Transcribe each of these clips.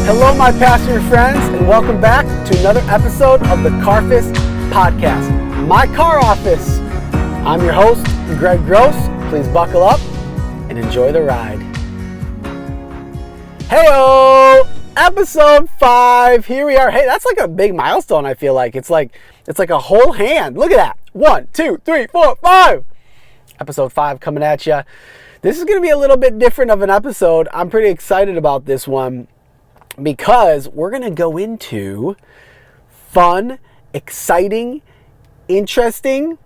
Hello, my passenger friends, and welcome back to another episode of the Carffice Podcast, my car office. I'm your host, Greg Gross. Please buckle up and enjoy the ride. Heyo! Episode 5. Here we are. Hey, that's like a big milestone, I feel like. It's like a whole hand. Look at that. 1, 2, 3, 4, 5. Episode 5 coming at you. This is going to be a little bit different of an episode. I'm pretty excited about this one, because we're going to go into fun, exciting, interesting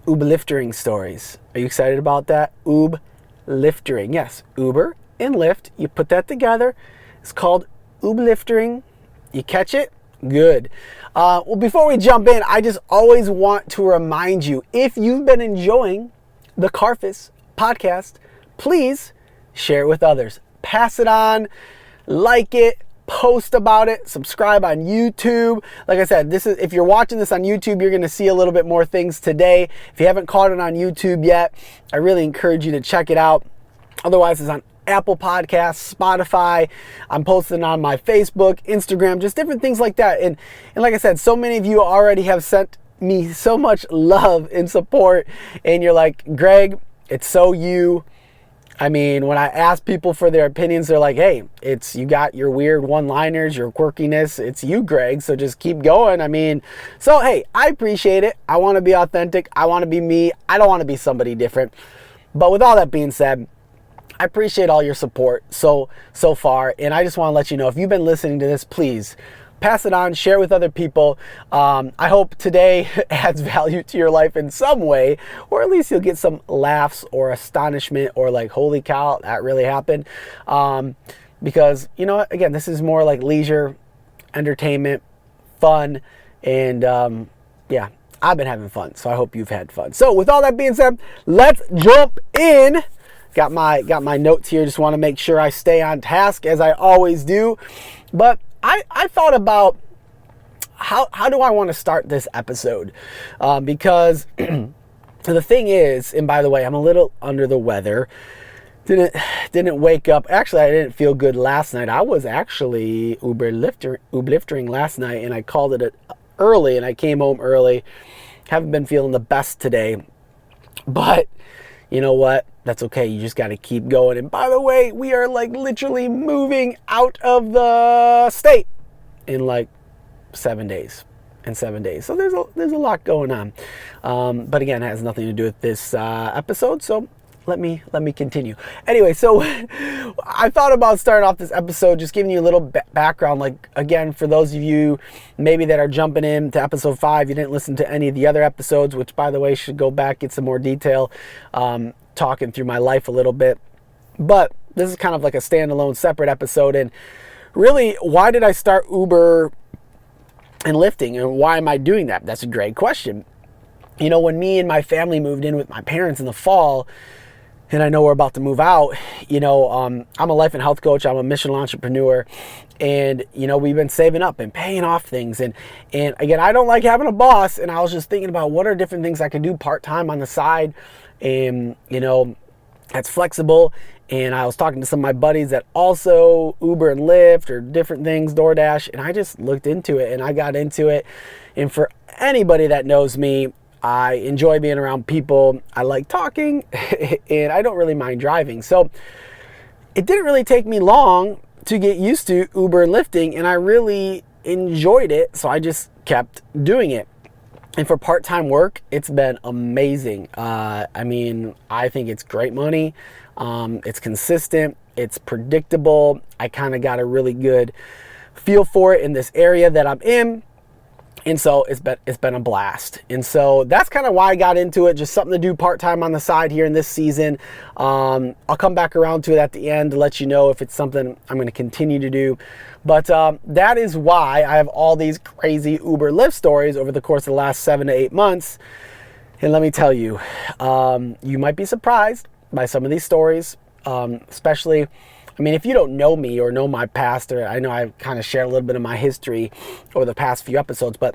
UB-LYFT-ERING stories. Are you excited about that? UB-LYFT-ERING. Yes, Uber and Lyft. You put that together. It's called UB-LYFT-ERING. You catch it? Good. Well, before we jump in, I just always want to remind you, if you've been enjoying the Carffice Podcast, please share it with others. Pass it on. Like it, post about it, subscribe on YouTube. Like I said, this is, if you're watching this on YouTube, you're going to see a little bit more things today. If you haven't caught it on YouTube yet, I really encourage you to check it out. Otherwise, it's on Apple Podcasts, Spotify. I'm posting on my Facebook, Instagram, just different things like that. And like I said, so many of you already have sent me so much love and support. And you're like, Greg, it's so you. I mean, when I ask people for their opinions, they're like, hey, you got your weird one-liners, your quirkiness. It's you, Greg, so just keep going. I mean, so, hey, I appreciate it. I want to be authentic. I want to be me. I don't want to be somebody different. But with all that being said, I appreciate all your support so far. And I just want to let you know, if you've been listening to this, please pass it on, share it with other people. I hope today adds value to your life in some way, or at least you'll get some laughs or astonishment or like, holy cow, that really happened. Because, you know what, again, this is more like leisure, entertainment, fun, and yeah, I've been having fun, so I hope you've had fun. So with all that being said, let's jump in. Got my notes here. Just want to make sure I stay on task, as I always do. But I thought about how do I want to start this episode, because the thing is, and by the way, I'm a little under the weather. Didn't wake up. Actually, I didn't feel good last night. I was actually UB-LYFT-ERING last night, and I called it early, and I came home early. Haven't been feeling the best today, but you know what? That's okay. You just got to keep going. And by the way, we are like literally moving out of the state in like 7 days. So there's a lot going on. But again, it has nothing to do with this episode. So let me continue. Anyway, so I thought about starting off this episode just giving you a little background. Like, again, for those of you maybe that are jumping in to episode 5, you didn't listen to any of the other episodes, which, by the way, should go back, get some more detail, talking through my life a little bit. But this is kind of like a standalone, separate episode. And really, why did I start Uber and Lyfting, and why am I doing that? That's a great question. You know, when me and my family moved in with my parents in the fall, and I know we're about to move out, you know, I'm a life and health coach. I'm a missional entrepreneur. And, you know, we've been saving up and paying off things. And again, I don't like having a boss. And I was just thinking about what are different things I could do part-time on the side. And, you know, that's flexible. And I was talking to some of my buddies that also Uber and Lyft or different things, DoorDash. And I just looked into it and I got into it. And for anybody that knows me, I enjoy being around people. I like talking and I don't really mind driving. So it didn't really take me long to get used to Uber and Lyfting, and I really enjoyed it. So I just kept doing it. And for part-time work, it's been amazing. I mean, I think it's great money. It's consistent. It's predictable. I kind of got a really good feel for it in this area that I'm in. And so it's been a blast. And so that's kind of why I got into it, just something to do part-time on the side here in this season. I'll come back around to it at the end to let you know if it's something I'm going to continue to do. But that is why I have all these crazy Uber Lyft stories over the course of the last 7 to 8 months. And let me tell you, you might be surprised by some of these stories, especially, I mean, if you don't know me or know my past, or I know I've kind of shared a little bit of my history over the past few episodes, but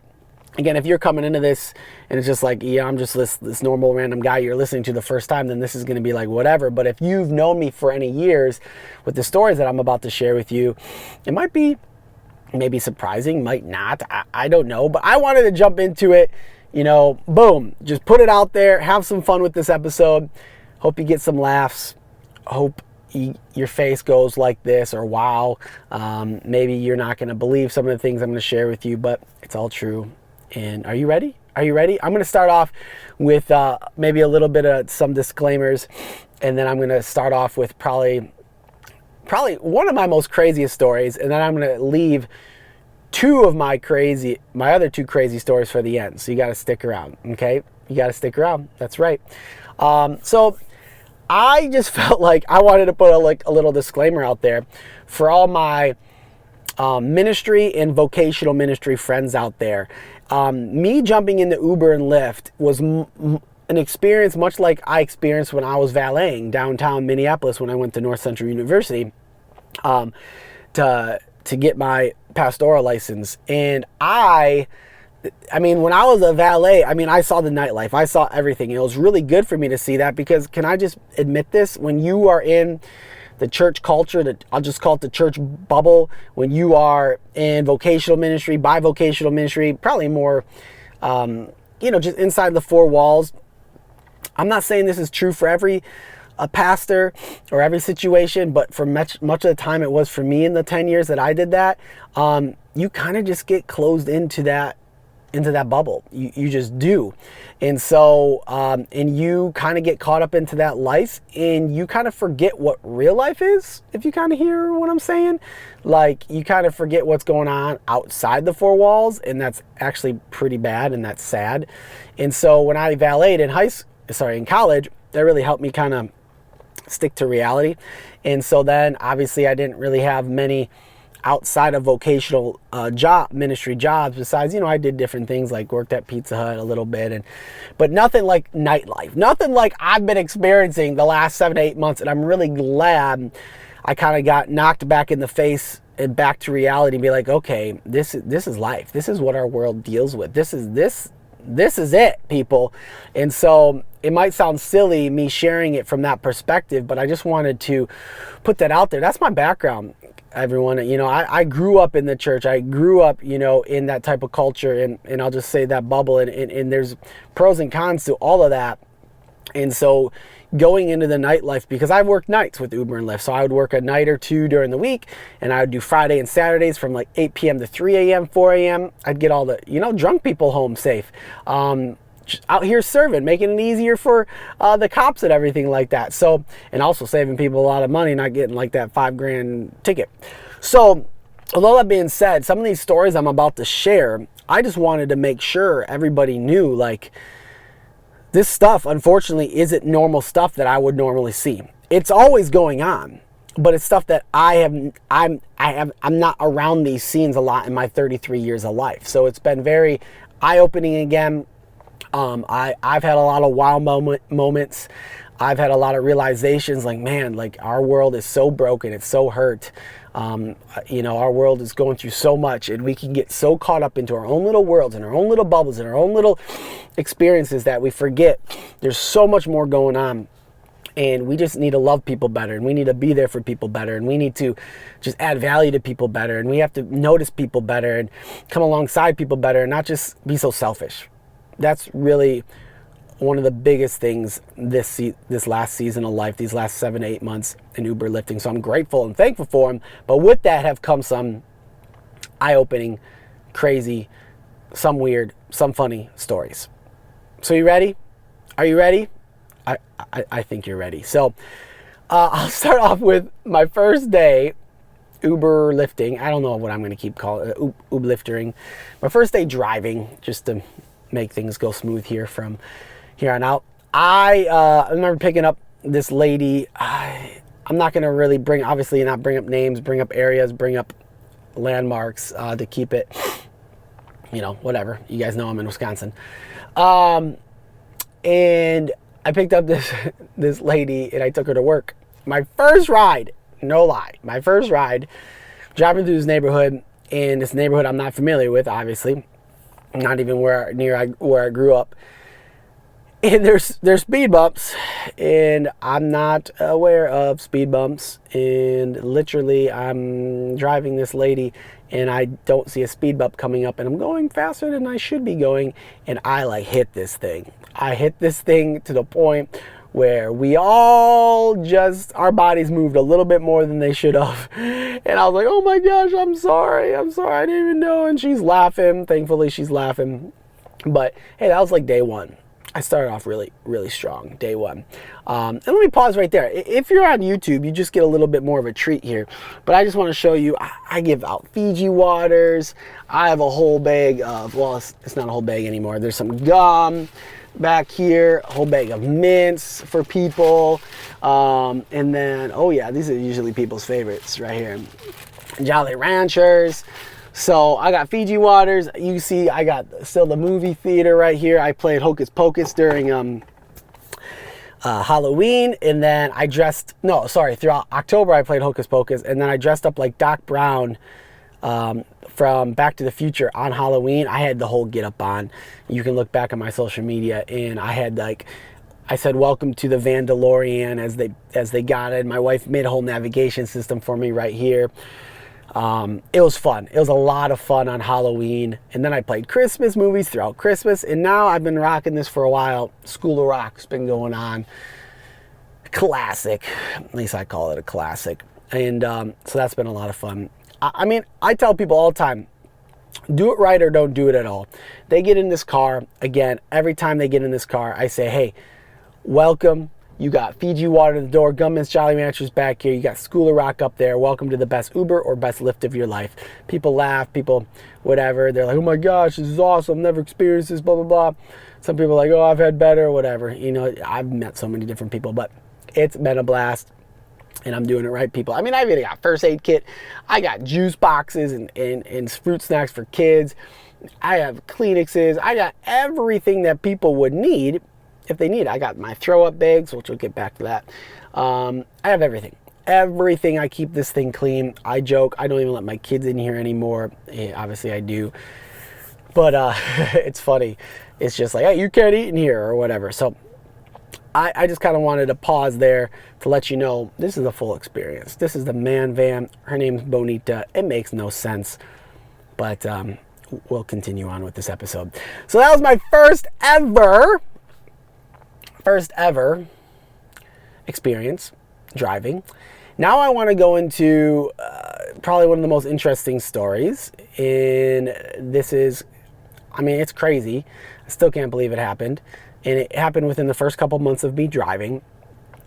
Again, if you're coming into this and it's just like, yeah, I'm just this normal random guy you're listening to the first time, then this is going to be like whatever. But if you've known me for any years with the stories that I'm about to share with you, it might be maybe surprising, might not. I don't know. But I wanted to jump into it, boom, just put it out there, have some fun with this episode. Hope you get some laughs. Hope your face goes like this or wow. Maybe you're not going to believe some of the things I'm going to share with you, but it's all true. And are you ready? Are you ready? I'm going to start off with maybe a little bit of some disclaimers, and then I'm going to start off with probably one of my most craziest stories, and then I'm going to leave my other two crazy stories for the end. So you got to stick around, okay? You got to stick around. That's right. So I just felt like I wanted to put a little disclaimer out there for all my ministry and vocational ministry friends out there. Me jumping into Uber and Lyft was an experience much like I experienced when I was valeting downtown Minneapolis when I went to North Central University to get my pastoral license. And I mean, when I was a valet, I saw the nightlife. I saw everything. It was really good for me to see that because, can I just admit this? When you are in the church culture, I'll just call it the church bubble, when you are in vocational ministry, bivocational ministry, probably more, just inside the four walls. I'm not saying this is true for every pastor or every situation, but for much of the time it was for me in the 10 years that I did that. You kind of just get closed into that bubble. You just do. And so, and you kind of get caught up into that life, and you kind of forget what real life is, if you kind of hear what I'm saying. Like, you kind of forget what's going on outside the four walls, and that's actually pretty bad, and that's sad. And so when I valeted in college, that really helped me kind of stick to reality. And so then obviously I didn't really have many outside of vocational ministry jobs. Besides, I did different things, like worked at Pizza Hut a little bit, but nothing like nightlife, nothing like I've been experiencing the last 7 to 8 months. And I'm really glad I kind of got knocked back in the face and back to reality and be like, okay, this is life. This is what our world deals with. This is it, people. And so it might sound silly me sharing it from that perspective, but I just wanted to put that out there. That's my background, everyone. I grew up in the church. I grew up, in that type of culture, and I'll just say that bubble, and there's pros and cons to all of that. And so going into the nightlife, because I worked nights with Uber and Lyft, so I would work a night or two during the week, and I would do Friday and Saturdays from like 8 p.m. to 3 a.m., 4 a.m. I'd get all the, drunk people home safe. Just out here serving, making it easier for the cops and everything like that. So, and also saving people a lot of money, not getting like that $5,000 ticket. So, although that being said, some of these stories I'm about to share, I just wanted to make sure everybody knew, like, this stuff, unfortunately, isn't normal stuff that I would normally see. It's always going on, but it's stuff that I'm not around these scenes a lot in my 33 years of life. So it's been very eye-opening again. I've had a lot of wow moments. I've had a lot of realizations, like, man, like, our world is so broken. It's so hurt. Our world is going through so much, and we can get so caught up into our own little worlds and our own little bubbles and our own little experiences that we forget there's so much more going on. And we just need to love people better, and we need to be there for people better, and we need to just add value to people better, and we have to notice people better and come alongside people better and not just be so selfish. That's really one of the biggest things this last season of life, these last 7 to 8 months in Uber lifting. So I'm grateful and thankful for them. But with that have come some eye-opening, crazy, some weird, some funny stories. So you ready? Are you ready? I think you're ready. So I'll start off with my first day Uber lifting. I don't know what I'm going to keep calling it, Uber liftering. My first day driving, just to make things go smooth here from here on out. I remember picking up this lady. I'm not going to really bring up names, bring up areas, bring up landmarks to keep it, whatever. You guys know I'm in Wisconsin. And I picked up this lady, and I took her to work. My first ride, no lie, driving through this neighborhood, in this neighborhood I'm not familiar with, obviously. not even where I grew up. And there's speed bumps, and I'm not aware of speed bumps. And literally, I'm driving this lady, and I don't see a speed bump coming up, and I'm going faster than I should be going, and I like hit this thing. I hit this thing to the point where we all just, our bodies moved a little bit more than they should have. And I was like, oh my gosh, I'm sorry, I didn't even know. And she's laughing. Thankfully, she's laughing. But hey, that was like day one. I started off really, really strong, day one. And let me pause right there. If you're on YouTube, you just get a little bit more of a treat here. But I just want to show you, I give out Fiji waters. I have a whole bag of, well, it's not a whole bag anymore. There's some gum back here, a whole bag of mints for people. And then, oh yeah, these are usually people's favorites right here. Jolly Ranchers. So I got Fiji waters. You see, I got still the movie theater right here. I played Hocus Pocus during Halloween, and then I dressed, throughout October I played Hocus Pocus, and then I dressed up like Doc Brown from Back to the Future on Halloween. I had the whole get up on. You can look back on my social media, and I had I said welcome to the Van DeLorean as they got it. My wife made a whole navigation system for me right here. It was fun. It was a lot of fun on Halloween. And then I played Christmas movies throughout Christmas. And now I've been rocking this for a while. School of Rock's been going on. Classic. At least I call it a classic. And so that's been a lot of fun. I mean, I tell people all the time, do it right or don't do it at all. They get in this car. Again, every time they get in this car, I say, hey, welcome. You got Fiji water at the door, Gum Mints, Jolly Ranchers back here. You got School of Rock up there. Welcome to the best Uber or best Lyft of your life. People laugh, people whatever. They're like, oh my gosh, this is awesome. Never experienced this, blah, blah, blah. Some people are like, oh, I've had better, whatever. You know, I've met so many different people, but it's been a blast. And I'm doing it right, people. I mean, I've even got first aid kit. I got juice boxes and fruit snacks for kids. I have Kleenexes. I got everything that people would need. If they need it. I got my throw up bags, which we'll get back to that. I have everything. I keep this thing clean. I joke, I don't even let my kids in here anymore. Yeah, obviously I do. But it's funny. It's just like, hey, you can't eat in here or whatever. So I just kind of wanted to pause there to let you know this is a full experience. This is the man van. Her name's Bonita. It makes no sense. But we'll continue on with this episode. So that was my first ever experience driving. Now I want to go into probably one of the most interesting stories. And this is, I mean, it's crazy. I still can't believe it happened. And it happened within the first couple months of me driving.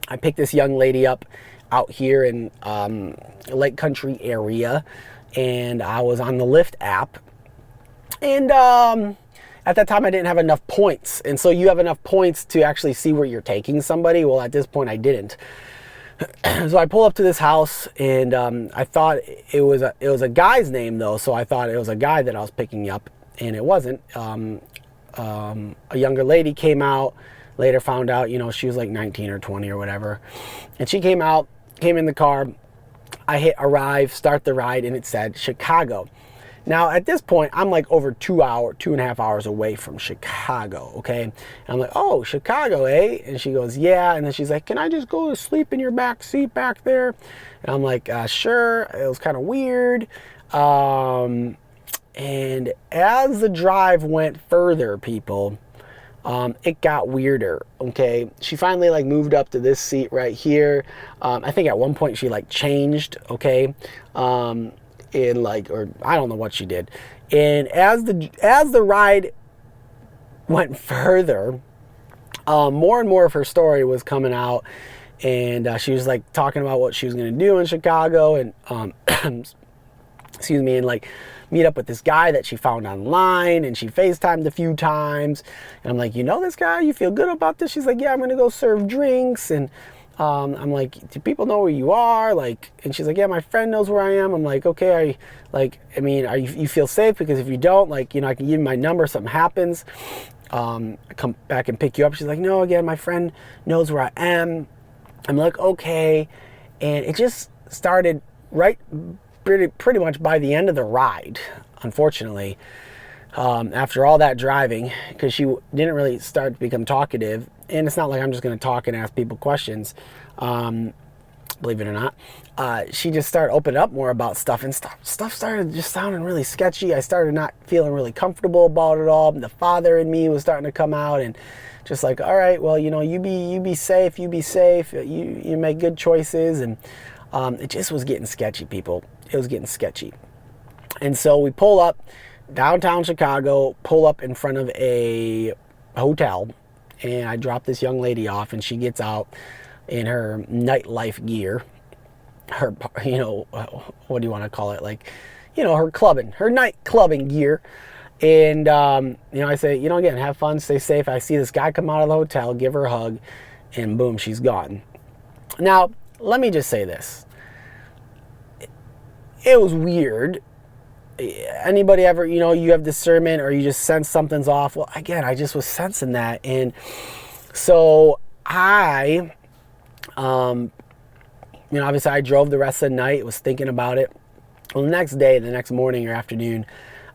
I picked this young lady up out here in Lake Country area. And I was on the Lyft app. And at that time, I didn't have enough points. And so you have enough points to actually see where you're taking somebody. Well, at this point, I didn't. So I pull up to this house, and I thought it was a guy's name, though. So I thought it was a guy that I was picking up, and it wasn't. A younger lady came out. Later found out, you know, she was like 19 or 20 or whatever. And she came in the car. I hit arrive, start the ride, and it said Chicago. Now, at this point, I'm like over 2.5 hours away from Chicago, okay? And I'm like, oh, Chicago, eh? And she goes, yeah. And then she's like, can I just go to sleep in your back seat back there? And I'm like, sure. It was kind of weird. And as the drive went further, people, it got weirder, okay? She finally like moved up to this seat right here. I think at one point she like changed, okay? In like, or I don't know what she did. And as the ride went further, more and more of her story was coming out, and she was like talking about what she was going to do in Chicago, and excuse me, and like meet up with this guy that she found online, and she FaceTimed a few times. And I'm like, you know this guy? You feel good about this? She's like, yeah, I'm going to go serve drinks. And I'm like, do people know where you are? Like, and she's like, yeah, my friend knows where I am. I'm like, okay, you feel safe? Because if you don't, like, you know, I can give you my number, something happens, come back and pick you up. She's like, no, again, my friend knows where I am. I'm like, okay. And it just started pretty much by the end of the ride, unfortunately. after all that driving, because she didn't really start to become talkative. And it's not like I'm just going to talk and ask people questions. Believe it or not, she just started opening up more about stuff, and stuff started just sounding really sketchy. I started not feeling really comfortable about it all. The father in me was starting to come out, and just like, all right, well, you be safe, you make good choices. And it just was getting sketchy, people. It was getting sketchy. And so we pull up downtown Chicago, pull up in front of a hotel, and I drop this young lady off, and she gets out in her nightlife gear, her, what do you want to call it? Like, her night clubbing gear. And, I say, again, have fun, stay safe. I see this guy come out of the hotel, give her a hug, and boom, she's gone. Now, let me just say this. It was weird. Anybody ever, you have discernment or you just sense something's off? Well, again, I just was sensing that. And so I, obviously I drove the rest of the night, was thinking about it. Well, the next morning or afternoon,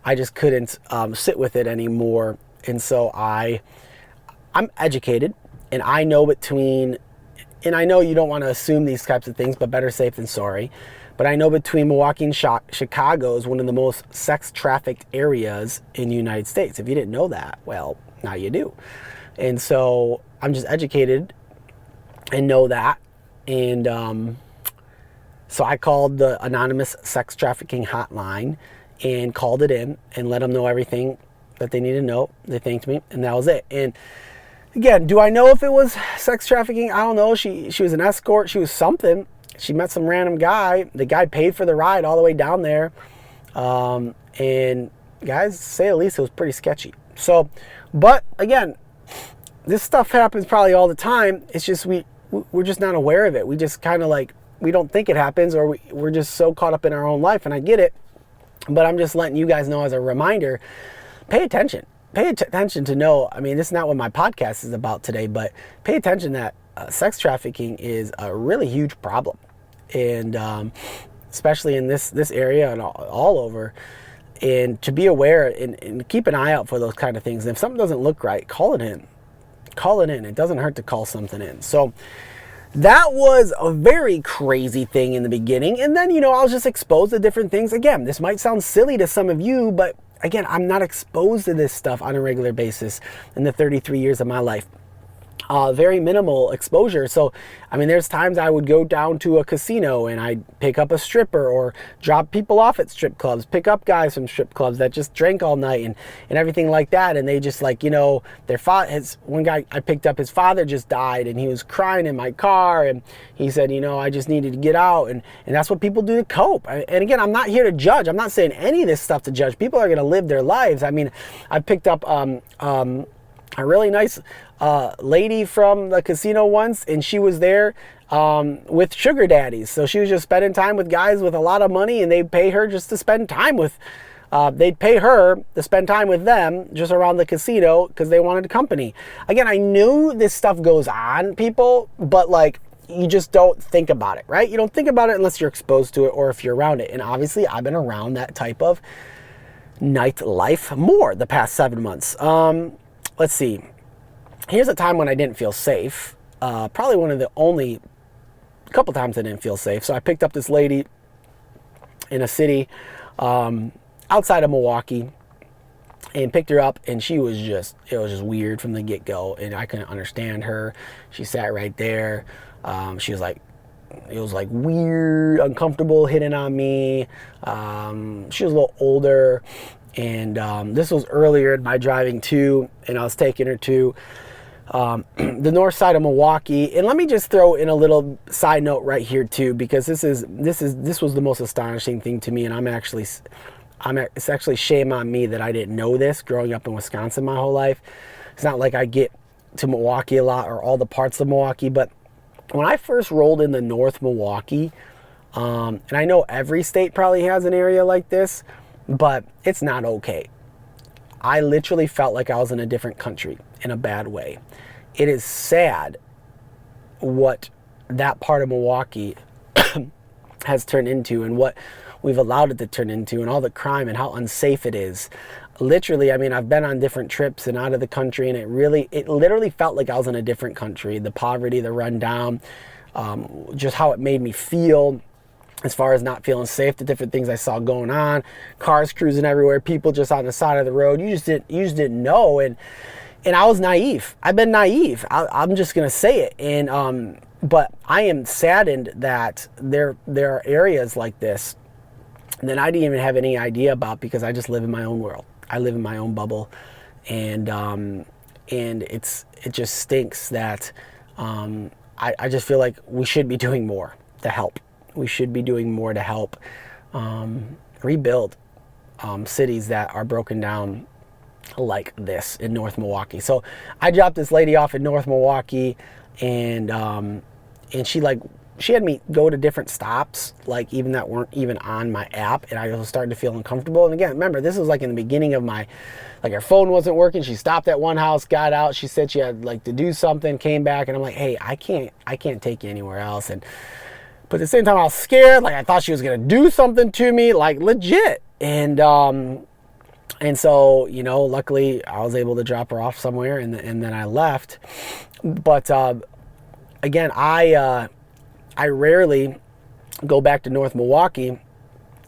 I just couldn't sit with it anymore. And so I'm educated, and I know and I know you don't want to assume these types of things, but better safe than sorry. But I know between Milwaukee and Chicago is one of the most sex trafficked areas in the United States. If you didn't know that, well, now you do. And so I'm just educated and know that. And so I called the anonymous sex trafficking hotline and called it in and let them know everything that they needed to know. They thanked me, and that was it. And again, do I know if it was sex trafficking? I don't know. She was an escort. She was something. She met some random guy. The guy paid for the ride all the way down there. And guys, to say the least, it was pretty sketchy. So, but again, this stuff happens probably all the time. It's just we're just not aware of it. We just kind of we don't think it happens, or we're just so caught up in our own life. And I get it, but I'm just letting you guys know as a reminder, pay attention. Pay attention to know, this is not what my podcast is about today, but pay attention that sex trafficking is a really huge problem. And especially in this area and all over. And to be aware and keep an eye out for those kind of things. And if something doesn't look right, call it in. Call it in. It doesn't hurt to call something in. So that was a very crazy thing in the beginning. And then, I was just exposed to different things. Again, this might sound silly to some of you, but again, I'm not exposed to this stuff on a regular basis in the 33 years of my life. Very minimal exposure. So, there's times I would go down to a casino and I'd pick up a stripper or drop people off at strip clubs, pick up guys from strip clubs that just drank all night and everything like that. And they just their father, one guy I picked up, his father just died and he was crying in my car. And he said, I just needed to get out. And that's what people do to cope. And again, I'm not here to judge. I'm not saying any of this stuff to judge. People are going to live their lives. I picked up, a really nice lady from the casino once, and she was there with sugar daddies. So she was just spending time with guys with a lot of money, and they'd pay her just to spend time with, they'd pay her to spend time with them just around the casino because they wanted company. Again, I knew this stuff goes on, people, but you just don't think about it, right? You don't think about it unless you're exposed to it or if you're around it. And obviously, I've been around that type of nightlife more the past 7 months. Let's see. Here's a time when I didn't feel safe. Probably one of the only couple times I didn't feel safe. So I picked up this lady in a city outside of Milwaukee and picked her up, and it was just weird from the get-go, and I couldn't understand her. She sat right there. She was it was weird, uncomfortable, hitting on me. She was a little older. And this was earlier in my driving too, and I was taking her to the north side of Milwaukee. And let me just throw in a little side note right here too, because this was the most astonishing thing to me, and it's actually shame on me that I didn't know this growing up in Wisconsin my whole life. It's not like I get to Milwaukee a lot or all the parts of Milwaukee, but when I first rolled into North Milwaukee, and I know every state probably has an area like this, but it's not okay. I literally felt like I was in a different country in a bad way. It is sad what that part of Milwaukee has turned into and what we've allowed it to turn into and all the crime and how unsafe it is. literally, I mean, I've been on different trips and out of the country, and it literally felt like I was in a different country. The poverty, the rundown, just how it made me feel as far as not feeling safe, the different things I saw going on, cars cruising everywhere, people just on the side of the road. You just didn't know. And I was naive. I've been naive. I'm just going to say it. And, but I am saddened that there are areas like this that I didn't even have any idea about, because I just live in my own world. I live in my own bubble, and it just stinks that I just feel like we should be doing more to help. We should be doing more to help rebuild cities that are broken down like this in North Milwaukee. So I dropped this lady off in North Milwaukee, and she had me go to different stops, like even that weren't even on my app, and I was starting to feel uncomfortable. And again, remember, this was like in the beginning of her phone wasn't working. She stopped at one house, got out. She said she had like to do something, came back, and I'm like, hey, I can't take you anywhere else. But at the same time, I was scared. Like, I thought she was gonna do something to me, like legit. And so, luckily I was able to drop her off somewhere, and then I left. But again, I rarely go back to North Milwaukee,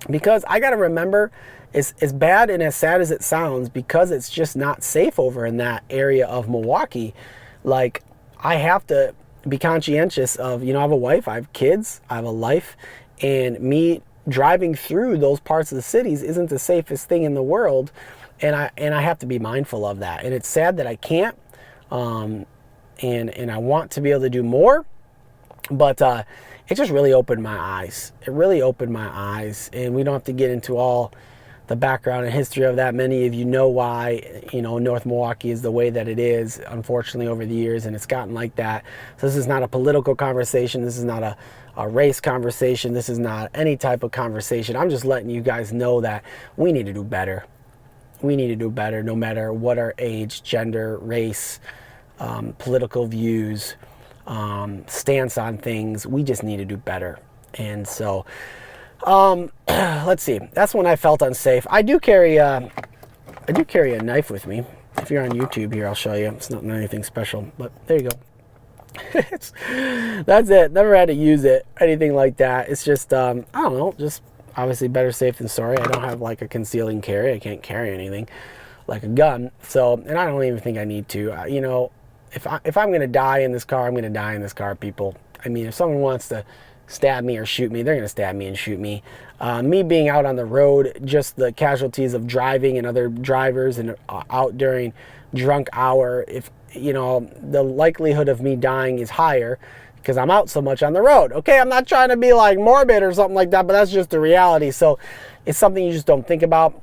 because I got to remember, as bad and as sad as it sounds, because it's just not safe over in that area of Milwaukee. Like, I have to be conscientious of, I have a wife, I have kids, I have a life, and me driving through those parts of the cities isn't the safest thing in the world, and I have to be mindful of that. And it's sad that I can't, and I want to be able to do more. But it just really opened my eyes. It really opened my eyes. And we don't have to get into all the background and history of that. Many of you know why, North Milwaukee is the way that it is, unfortunately, over the years. And it's gotten like that. So this is not a political conversation. This is not a race conversation. This is not any type of conversation. I'm just letting you guys know that we need to do better. We need to do better, no matter what our age, gender, race, political views, stance on things. We just need to do better. And so let's see, that's when I felt unsafe. I do carry a knife with me. If you're on YouTube here, I'll show you. It's not anything special, but there you go. That's it. Never had to use it, anything like that. It's just I don't know, just obviously better safe than sorry. I don't have like a concealing carry. I can't carry anything like a gun, so, and I don't even think I need to. If I'm going to die in this car, I'm going to die in this car, people. I mean, if someone wants to stab me or shoot me, they're going to stab me and shoot me. Me being out on the road, just the casualties of driving and other drivers and out during drunk hour, if, the likelihood of me dying is higher because I'm out so much on the road. Okay, I'm not trying to be like morbid or something like that, but that's just the reality. So it's something you just don't think about.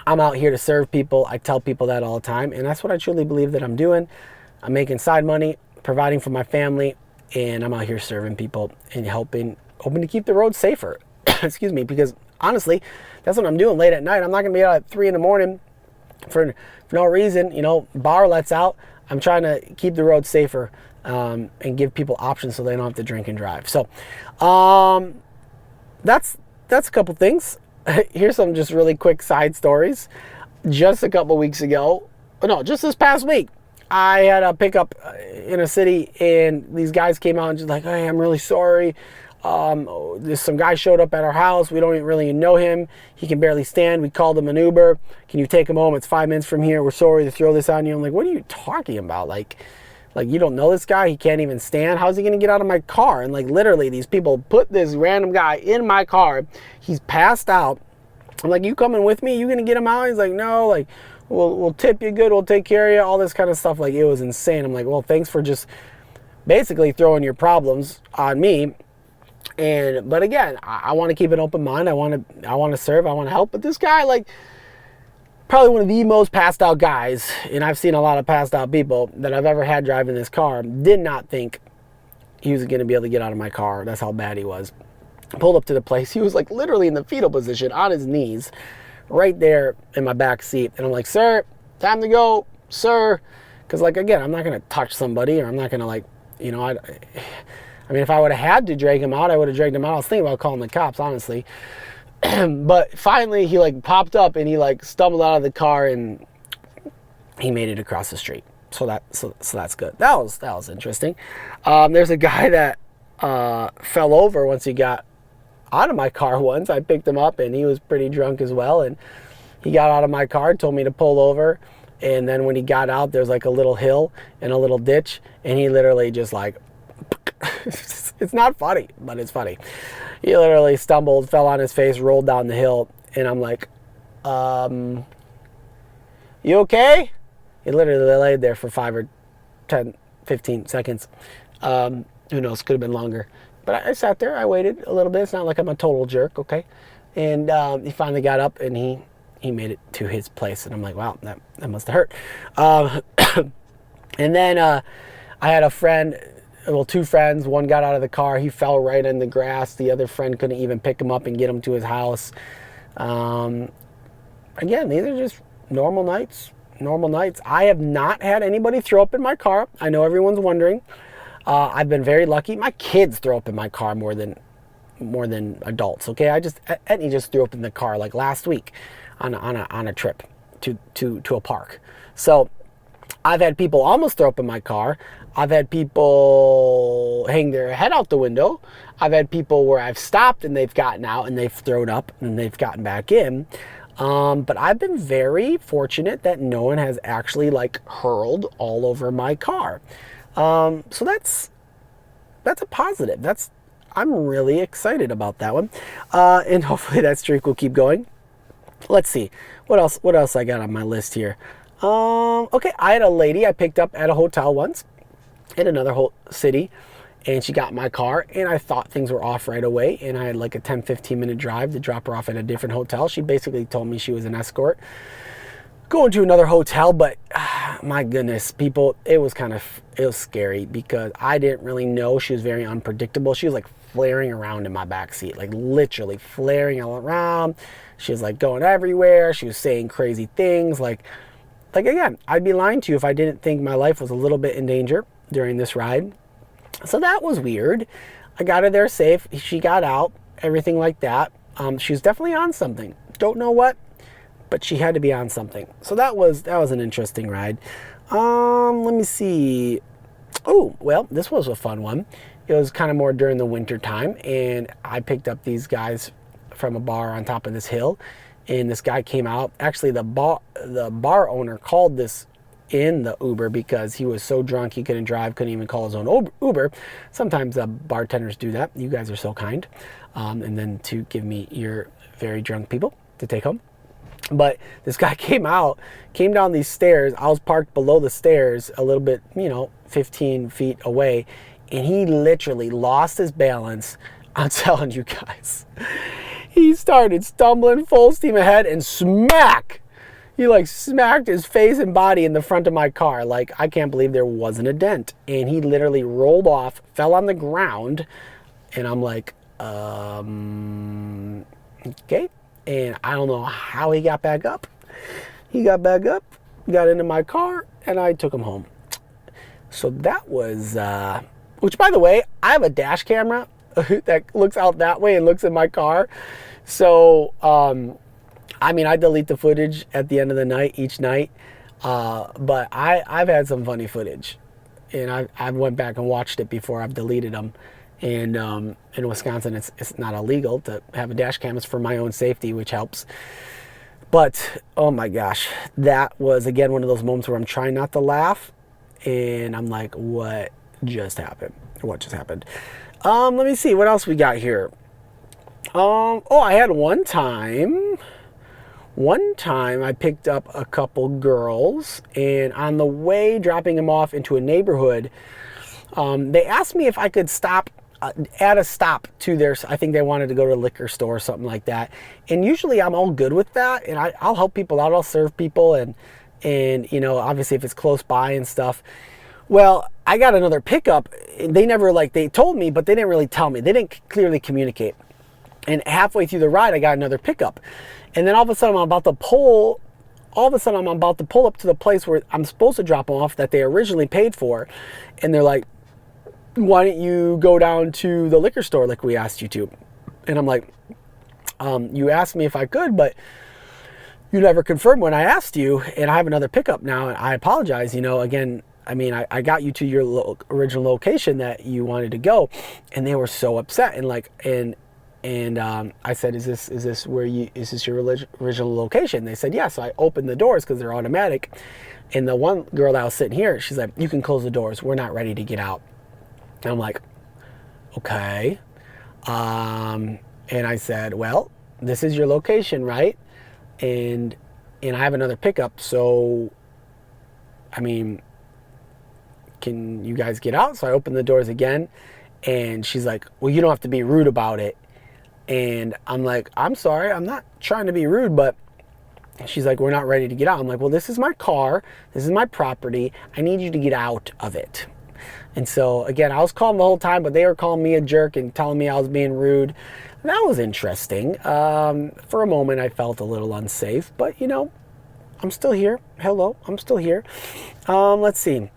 I'm out here to serve people. I tell people that all the time, and that's what I truly believe that I'm doing. I'm making side money, providing for my family, and I'm out here serving people and hoping to keep the roads safer. Excuse me, because honestly, that's what I'm doing late at night. I'm not going to be out at 3 a.m. for no reason. Bar lets out. I'm trying to keep the roads safer and give people options so they don't have to drink and drive. So that's a couple things. Here's some just really quick side stories. Just a couple weeks ago, just this past week, I had a pickup in a city, and these guys came out and just like, hey, I'm really sorry. There's some guy showed up at our house. We don't really know him. He can barely stand. We called him an Uber. Can you take him home? It's 5 minutes from here. We're sorry to throw this on you. I'm like, what are you talking about? Like you don't know this guy? He can't even stand. How's he going to get out of my car? And like literally these people put this random guy in my car. He's passed out. I'm like, you coming with me? You going to get him out? He's like, no, like, we'll tip you good. We'll take care of you. All this kind of stuff. Like, it was insane. I'm like, well, thanks for just basically throwing your problems on me. But again, I want to keep an open mind. I want to serve. I want to help. But this guy, like, probably one of the most passed out guys, and I've seen a lot of passed out people that I've ever had driving this car, did not think he was going to be able to get out of my car. That's how bad he was. Pulled up to the place. He was like literally in the fetal position on his knees right there in my back seat. And I'm like, sir, time to go, sir. Because like, again, I'm not going to touch somebody, or I'm not going to like, I mean, if I would have had to drag him out, I would have dragged him out. I was thinking about calling the cops, honestly. But finally he like popped up and he like stumbled out of the car and he made it across the street. So that's good. That was interesting. There's a guy that fell over once he got out of my car once. I picked him up and he was pretty drunk as well, and he got out of my car, told me to pull over, and then when he got out there's like a little hill and a little ditch, and he literally just like it's not funny, but it's funny. He literally stumbled, fell on his face, rolled down the hill, and I'm like, you okay? He literally laid there for 5 or 10, 15 seconds. Who knows, could have been longer. But I sat there, I waited a little bit. It's not like I'm a total jerk, okay? And he finally got up and he made it to his place. And I'm like, wow, that must have hurt. And then I had a friend, well, 2 friends. One got out of the car. He fell right in the grass. The other friend couldn't even pick him up and get him to his house. Again, these are just normal nights. I have not had anybody throw up in my car. I know everyone's wondering. I've been very lucky. My kids throw up in my car more than adults. Okay, Etney just threw up in the car like last week on a trip to a park. So I've had people almost throw up in my car. I've had people hang their head out the window. I've had people where I've stopped and they've gotten out and they've thrown up and they've gotten back in. But I've been very fortunate that no one has actually like hurled all over my car. So that's a positive. I'm really excited about that one. And hopefully that streak will keep going. Let's see. What else I got on my list here? Okay, I had a lady I picked up at a hotel once in another city, and she got in my car, and I thought things were off right away, and I had like a 10-15 minute drive to drop her off at a different hotel. She basically told me she was an escort going to another hotel, but my goodness, people, it was scary because I didn't really know. She was very unpredictable. She was like flaring around in my backseat, like literally flaring all around. She was like going everywhere. She was saying crazy things. Like again, I'd be lying to you if I didn't think my life was a little bit in danger during this ride. So that was weird. I got her there safe. She got out, everything like that. She was definitely on something. Don't know what, but she had to be on something. So that was an interesting ride. Let me see. Oh, well, this was a fun one. It was kind of more during the winter time, and I picked up these guys from a bar on top of this hill, and this guy came out. Actually, the bar owner called this in the Uber because he was so drunk he couldn't drive, couldn't even call his own Uber. Sometimes bartenders do that. You guys are so kind. And then to give me your very drunk people to take home. But this guy came down these stairs. I was parked below the stairs a little bit, 15 feet away, and he literally lost his balance. I'm telling you guys. He started stumbling full steam ahead and smack! He like smacked his face and body in the front of my car. Like, I can't believe there wasn't a dent. And he literally rolled off, fell on the ground, and I'm like, okay. And I don't know how he got back up. He got back up, got into my car, and I took him home. So that was, which by the way, I have a dash camera that looks out that way and looks in my car. So, I delete the footage at the end of the night, each night. But I've had some funny footage, and I went back and watched it before I've deleted them. And in Wisconsin, it's not illegal to have a dash cam. It's for my own safety, which helps. But, oh my gosh, that was, again, one of those moments where I'm trying not to laugh. And I'm like, what just happened? What just happened? Let me see. What else we got here? I had one time I picked up a couple girls, and on the way dropping them off into a neighborhood, they asked me if I could stop, add a stop to their, I think they wanted to go to a liquor store or something like that. And usually I'm all good with that, and I'll help people out, I'll serve people, and obviously if it's close by and stuff. Well, I got another pickup. They never, they told me, but they didn't really tell me. They didn't clearly communicate. And halfway through the ride, I got another pickup. And then all of a sudden, I'm about to pull up to the place where I'm supposed to drop them off that they originally paid for. And they're like, why don't you go down to the liquor store like we asked you to? And I'm like, You asked me if I could, but you never confirmed when I asked you, and I have another pickup now, and I apologize. Again, I mean, I got you to your original location that you wanted to go, and they were so upset, and I said, is this your original location? They said, yeah. So I opened the doors because they're automatic. And the one girl that was sitting here, she's like, you can close the doors. We're not ready to get out. And I'm like, okay. And I said, well, this is your location, right? And I have another pickup. So, I mean, can you guys get out? So I opened the doors again. And she's like, well, you don't have to be rude about it. And I'm like, I'm sorry, I'm not trying to be rude, but she's like, we're not ready to get out. I'm like, well, this is my car. This is my property. I need you to get out of it. And so, again, I was calm the whole time, but they were calling me a jerk and telling me I was being rude. That was interesting. For a moment, I felt a little unsafe, but, I'm still here. Hello, I'm still here. Let's see.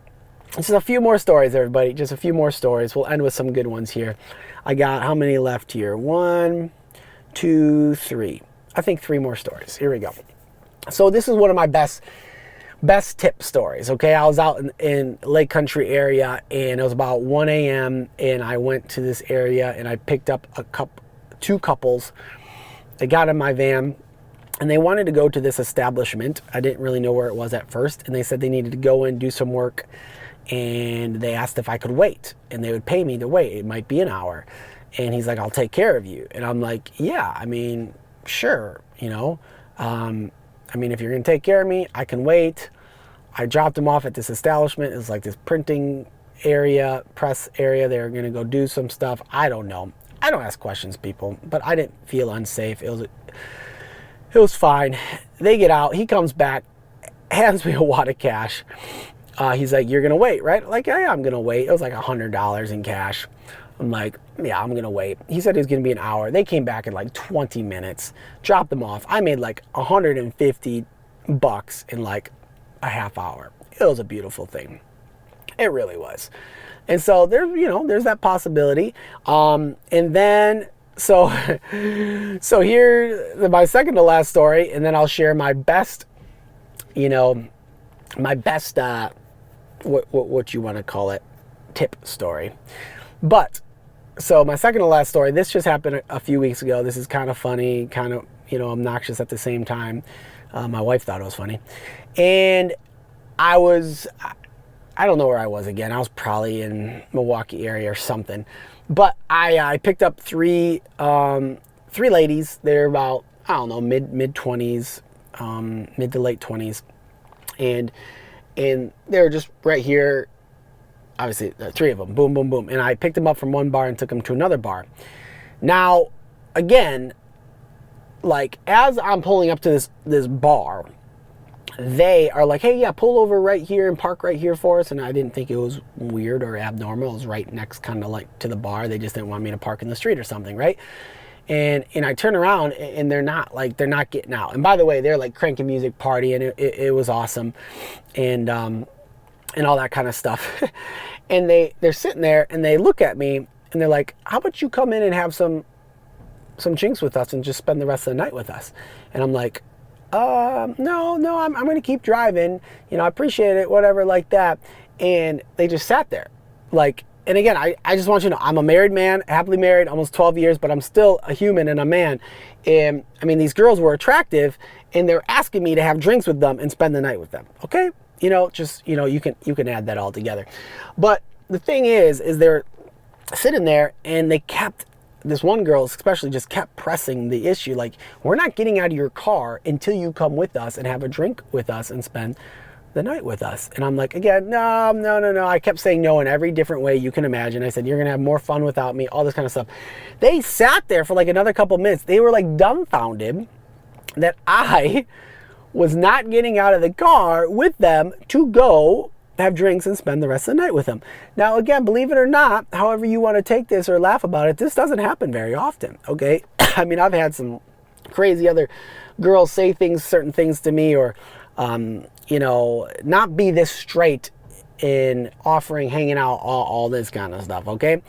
Just a few more stories, everybody. Just a few more stories. We'll end with some good ones here. I got how many left here? 1, 2, 3. I think 3 more stories. Here we go. So this is one of my best tip stories. Okay, I was out in Lake Country area, and it was about 1 a.m. and I went to this area and I picked up 2 couples. They got in my van and they wanted to go to this establishment. I didn't really know where it was at first, and they said they needed to go and do some work. And they asked if I could wait, and they would pay me to wait. It might be an hour. And he's like, I'll take care of you. And I'm like, yeah, I mean, sure, I mean, if you're going to take care of me, I can wait. I dropped him off at this establishment. It was like this printing area, press area. They were going to go do some stuff. I don't know. I don't ask questions, people, but I didn't feel unsafe. It was fine. They get out. He comes back, hands me a wad of cash. He's like, you're going to wait, right? Like, yeah, I'm going to wait. It was like $100 in cash. I'm like, yeah, I'm going to wait. He said it was going to be an hour. They came back in like 20 minutes, dropped them off. I made like $150 in like a half hour. It was a beautiful thing. It really was. And so there's that possibility. And then, so here, my second to last story, and then I'll share my best, what you want to call it, tip story. But so my second to last story, this just happened a few weeks ago. This is kind of funny, kind of obnoxious at the same time. My wife thought it was funny, and I don't know where I was again. I was probably in Milwaukee area or something, but I picked up three ladies. They're about, I don't know, mid 20s, mid to late 20s, and they're just right here. Obviously, 3 of them, boom, boom, boom. And I picked them up from one bar and took them to another bar. Now, again, like, as I'm pulling up to this bar, they are like, hey, yeah, pull over right here and park right here for us. And I didn't think it was weird or abnormal. It was right next kind of like to the bar. They just didn't want me to park in the street or something, right? And I turn around and they're not getting out. And by the way, they're like cranking music, partying. It was awesome. And all that kind of stuff. And they're sitting there and they look at me and they're like, how about you come in and have some drinks with us and just spend the rest of the night with us? And I'm like, no, I'm going to keep driving. I appreciate it, whatever, like that. And they just sat there. Like, and again, I just want you to know, I'm a married man, happily married, almost 12 years, but I'm still a human and a man. And I mean, these girls were attractive and they're asking me to have drinks with them and spend the night with them. Okay. You can add that all together. But the thing is they're sitting there and this one girl especially just kept pressing the issue. Like, we're not getting out of your car until you come with us and have a drink with us and spend the night with us. And I'm like, again, no. I kept saying no in every different way you can imagine. I said, you're going to have more fun without me, all this kind of stuff. They sat there for like another couple minutes. They were like dumbfounded that I was not getting out of the car with them to go have drinks and spend the rest of the night with them. Now, again, believe it or not, however you want to take this or laugh about it, this doesn't happen very often, okay? I mean, I've had some crazy other girls say certain things to me, or, not be this straight in offering, hanging out, all this kind of stuff, okay?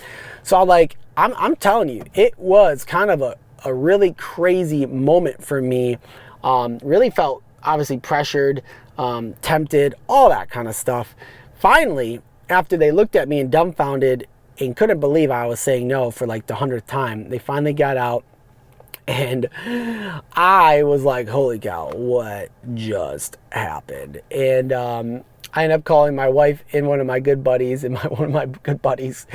So I'm telling you, it was kind of a really crazy moment for me. Really felt obviously pressured, tempted, all that kind of stuff. Finally, after they looked at me and dumbfounded and couldn't believe I was saying no for like the 100th time, they finally got out. And I was like, holy cow, what just happened? And I ended up calling my wife and one of my good buddies. And one of my good buddies,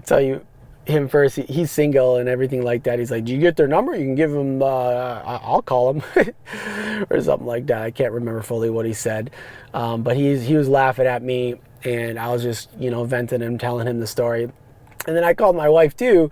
tell you him first, he's single and everything like that. He's like, do you get their number? You can give them, I'll call them or something like that. I can't remember fully what he said. But he was laughing at me, and I was just, venting him, telling him the story. And then I called my wife too.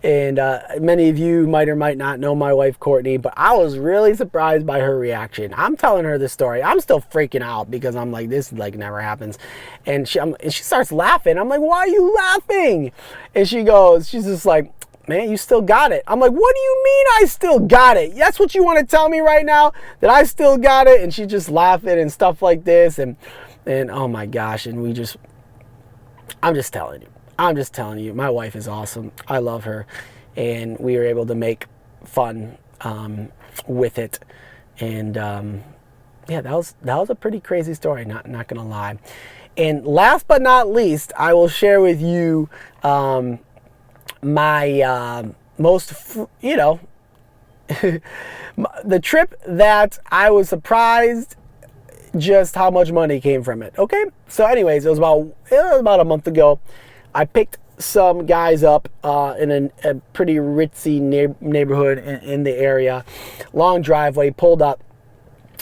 And many of you might or might not know my wife, Courtney, but I was really surprised by her reaction. I'm telling her the story. I'm still freaking out because I'm like, this like never happens. And she starts laughing. I'm like, why are you laughing? And she's just like, man, you still got it. I'm like, what do you mean I still got it? That's what you want to tell me right now, that I still got it? And she's just laughing and stuff like this. And oh my gosh. And I'm just telling you, my wife is awesome. I love her, and we were able to make fun with it. And yeah, that was a pretty crazy story. Not gonna lie. And last but not least, I will share with you my the trip that I was surprised just how much money came from it. Okay, so anyways, it was about a month ago. I picked some guys up in a pretty ritzy neighborhood in the area. Long driveway, pulled up,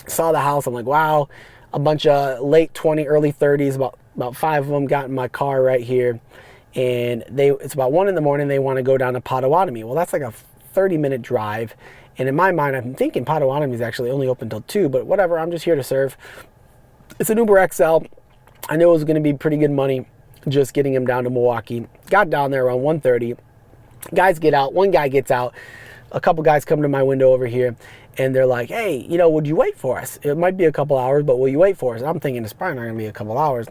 saw the house. I'm like, wow. A bunch of late 20s, early 30s, about 5 of them got in my car right here. And it's about 1 a.m. They want to go down to Potawatomi. Well, that's like a 30-minute drive. And in my mind, I'm thinking Potawatomi is actually only open till 2, but whatever, I'm just here to serve. It's an Uber XL. I knew it was going to be pretty good money just getting him down to Milwaukee. Got down there around 1:30. Guys get out. One guy gets out. A couple guys come to my window over here, and they're like, hey, would you wait for us? It might be a couple hours, but will you wait for us? I'm thinking it's probably not going to be a couple hours.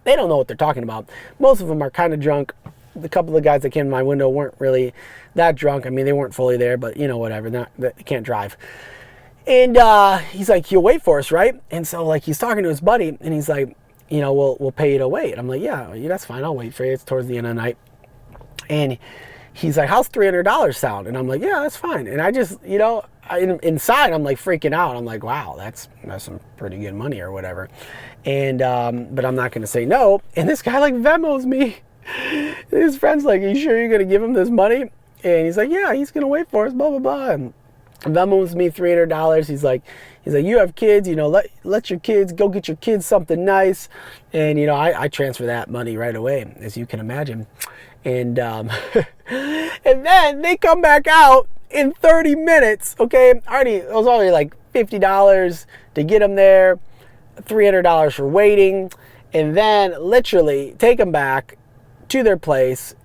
They don't know what they're talking about. Most of them are kind of drunk. The couple of guys that came to my window weren't really that drunk. I mean, they weren't fully there, but whatever. They can't drive. And he's like, you'll wait for us, right? And so like he's talking to his buddy, and he's like, we'll pay you to wait. I'm like, yeah, that's fine. I'll wait for you. It's towards the end of the night. And he's like, how's $300 sound? And I'm like, yeah, that's fine. And I just, inside, I'm like freaking out. I'm like, wow, that's some pretty good money or whatever. And, but I'm not going to say no. And this guy like Venmos me. His friend's like, are you sure you're going to give him this money? And he's like, yeah, he's going to wait for us, blah, blah, blah. And Venmos me $300. He's like, you have kids, let your kids, go get your kids something nice. And, I transfer that money right away, as you can imagine. And, and then they come back out in 30 minutes. Okay. It was already like $50 to get them there, $300 for waiting. And then literally take them back to their place.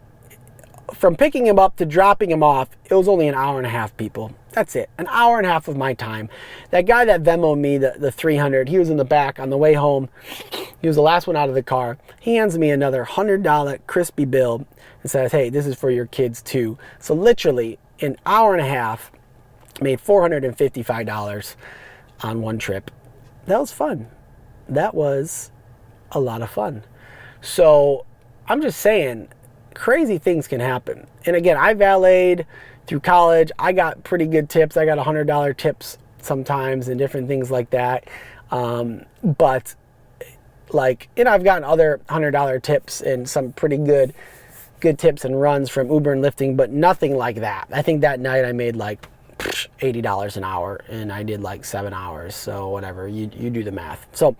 From picking him up to dropping him off, it was only an hour and a half, people. That's it. An hour and a half of my time. That guy that Venmo'd me the 300, he was in the back on the way home. He was the last one out of the car. He hands me another $100 crispy bill and says, hey, this is for your kids too. So literally, an hour and a half, made $455 on one trip. That was fun. That was a lot of fun. So I'm just saying, crazy things can happen. And again, I valeted through college. I got pretty good tips. I got $100 tips sometimes and different things like that. But I've gotten other $100 tips and some pretty good tips and runs from Uber and Lyfting, but nothing like that. I think that night I made like $80 an hour, and I did like 7 hours. So whatever, you do the math. So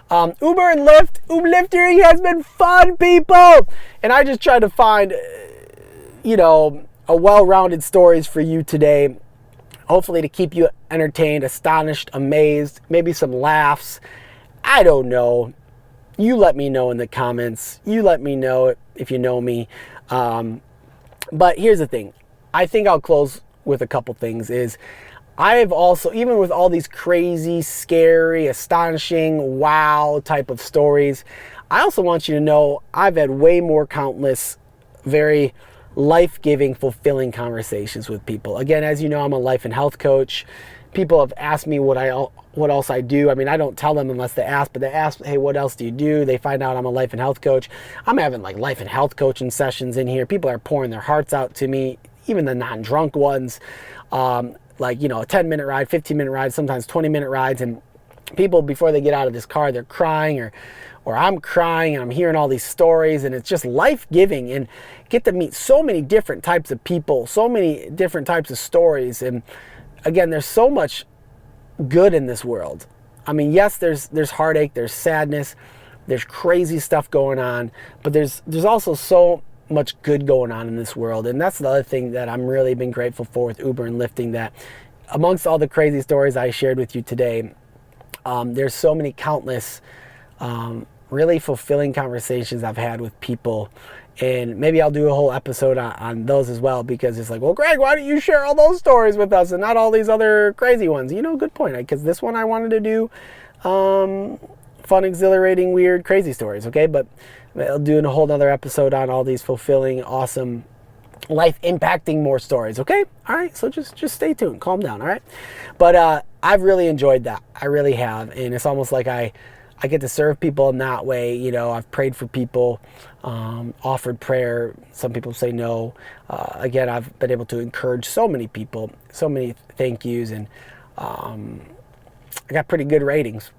Uber and Lyft, UB-LYFT-ERING has been fun, people. And I just tried to find, a well-rounded stories for you today. Hopefully to keep you entertained, astonished, amazed, maybe some laughs. I don't know. You let me know in the comments. You let me know if you know me. But here's the thing. I think I'll close with a couple things. I've also, even with all these crazy, scary, astonishing, wow type of stories, I also want you to know I've had way more countless, very life-giving, fulfilling conversations with people. Again, as you know, I'm a life and health coach. People have asked me what else I do. I mean, I don't tell them unless they ask, but they ask, hey, what else do you do? They find out I'm a life and health coach. I'm having like life and health coaching sessions in here. People are pouring their hearts out to me, even the non-drunk ones. Like, you know, a 10-minute ride, 15-minute ride, sometimes 20-minute rides. And people, before they get out of this car, they're crying or I'm crying and I'm hearing all these stories, and it's just life-giving, and get to meet so many different types of people, so many different types of stories. And again, there's so much good in this world. I mean, yes, there's heartache, there's sadness, there's crazy stuff going on, but there's also so much good going on in this world. And that's the other thing that I'm really been grateful for with Uber and Lyfting, that amongst all the crazy stories I shared with you today, there's so many countless really fulfilling conversations I've had with people. And maybe I'll do a whole episode on those as well, because it's like, well, Greg, why don't you share all those stories with us and not all these other crazy ones? You know, good point. Because this one I wanted to do fun, exhilarating, weird, crazy stories, okay? But I'll do a whole other episode on all these fulfilling, awesome, life-impacting more stories, okay? All right, so just stay tuned. Calm down, all right? But I've really enjoyed that. I really have. And it's almost like I get to serve people in that way. You know, I've prayed for people, offered prayer. Some people say no. Again, I've been able to encourage so many people, so many thank yous, and I got pretty good ratings.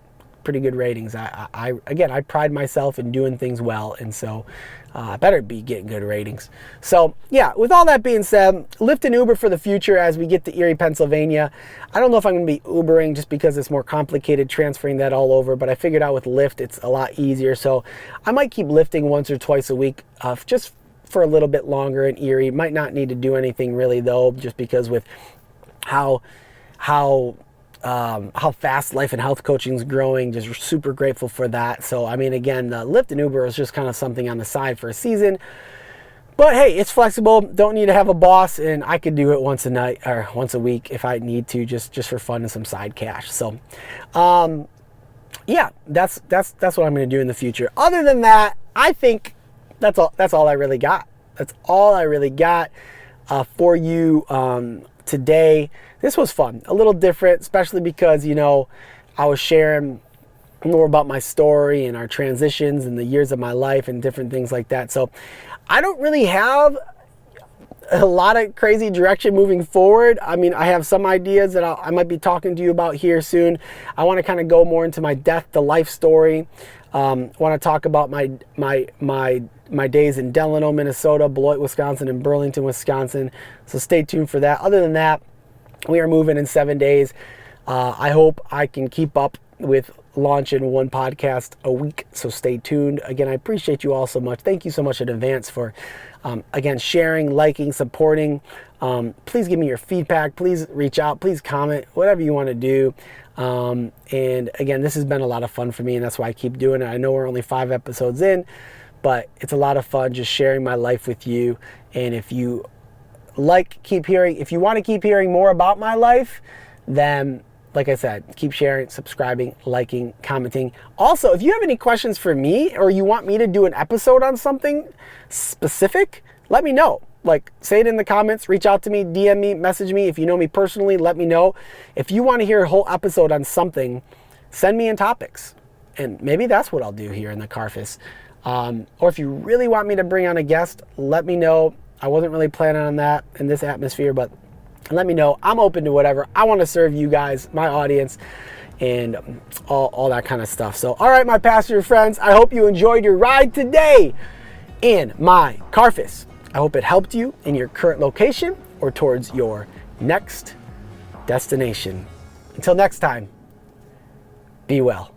I pride myself in doing things well, and so I better be getting good ratings. So yeah, with all that being said, Lyft and Uber for the future as we get to Erie, Pennsylvania. I don't know if I'm going to be Ubering just because it's more complicated transferring that all over, but I figured out with Lyft it's a lot easier. So I might keep lifting once or twice a week, just for a little bit longer in Erie. Might not need to do anything really though, just because with how fast life and health coaching is growing, just super grateful for that. So, I mean, again, the Lyft and Uber is just kind of something on the side for a season. But hey, it's flexible. Don't need to have a boss, and I could do it once a night or once a week if I need to, just for fun and some side cash. So, yeah, that's what I'm going to do in the future. Other than that, I think that's all I really got. That's all I really got for you today. This was fun, a little different, especially because, you know, I was sharing more about my story and our transitions and the years of my life and different things like that. So I don't really have a lot of crazy direction moving forward. I mean, I have some ideas that I might be talking to you about here soon. I want to kind of go more into my death to life story. I want to talk about my days in Delano, Minnesota, Beloit, Wisconsin, and Burlington, Wisconsin. So stay tuned for that. Other than that, we are moving in 7 days. I hope I can keep up with launching one podcast a week, so stay tuned. Again, I appreciate you all so much. Thank you so much in advance for, again, sharing, liking, supporting. Please give me your feedback. Please reach out. Please comment, whatever you want to do. And again, this has been a lot of fun for me, and that's why I keep doing it. I know we're only 5 episodes in, but it's a lot of fun just sharing my life with you. And if you if you want to keep hearing more about my life, then like I said, keep sharing, subscribing, liking, commenting. Also, if you have any questions for me, or you want me to do an episode on something specific, let me know. Like, say it in the comments, reach out to me, DM me, message me. If you know me personally, let me know. If you want to hear a whole episode on something, send me in topics. And maybe that's what I'll do here in the Carffice. Or if you really want me to bring on a guest, let me know. I wasn't really planning on that in this atmosphere, but let me know. I'm open to whatever. I want to serve you guys, my audience, and all that kind of stuff. So, all right, my passenger friends, I hope you enjoyed your ride today in my Carffice. I hope it helped you in your current location or towards your next destination. Until next time, be well.